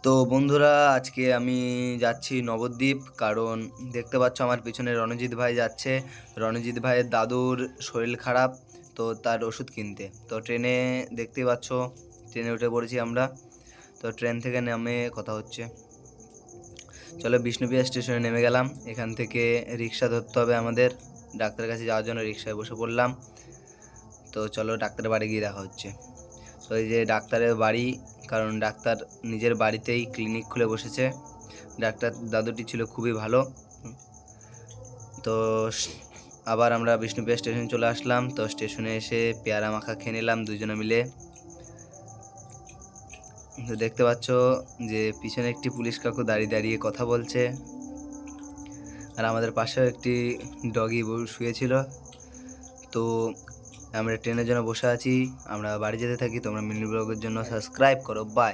তো বন্ধুরা, আজকে আমি যাচ্ছি নবদ্বীপ, কারণ দেখতে পাচ্ছ আমার পিছনে রণজিৎ ভাই যাচ্ছে। রণজিৎ ভাইয়ের দাদুর শরীর খারাপ, তো তার ওষুধ কিনতে। তো ট্রেনে দেখতেই পাচ্ছ, ট্রেনে উঠে পড়েছি আমরা। তো ট্রেন থেকে নেমে কথা হচ্ছে। চলো, বিষ্ণুপ্রিয়া স্টেশনে নেমে গেলাম। এখান থেকে রিক্সা ধরতে হবে আমাদের ডাক্তারের কাছে যাওয়ার জন্য। রিক্সায় বসে পড়লাম। তো চলো, ডাক্তারের বাড়ি গিয়ে দেখা হচ্ছে। তো এই যে ডাক্তারের বাড়ি, কারণ ডাক্তার নিজের বাড়িতেই ক্লিনিক খুলে বসেছে। ডাক্তার দাদুটি ছিল খুবই ভালো। তো আবার আমরা বিষ্ণুপ্রিয়া স্টেশন চলে আসলাম। তো স্টেশনে এসে পেয়ারা মাখা খেয়ে নিলাম দুজনে মিলে। তো দেখতে পাচ্ছ যে পিছনে একটি পুলিশ কাকু দাঁড়িয়ে দাঁড়িয়ে কথা বলছে, আর আমাদের পাশেও একটি ডগি শুয়েছিল। তো আমরা ট্রেনের জন্য বসে আছি। আমরা বাড়ি যেতে থাকি। তোমরা মিনি ব্লগের জন্য সাবস্ক্রাইব করো। বাই।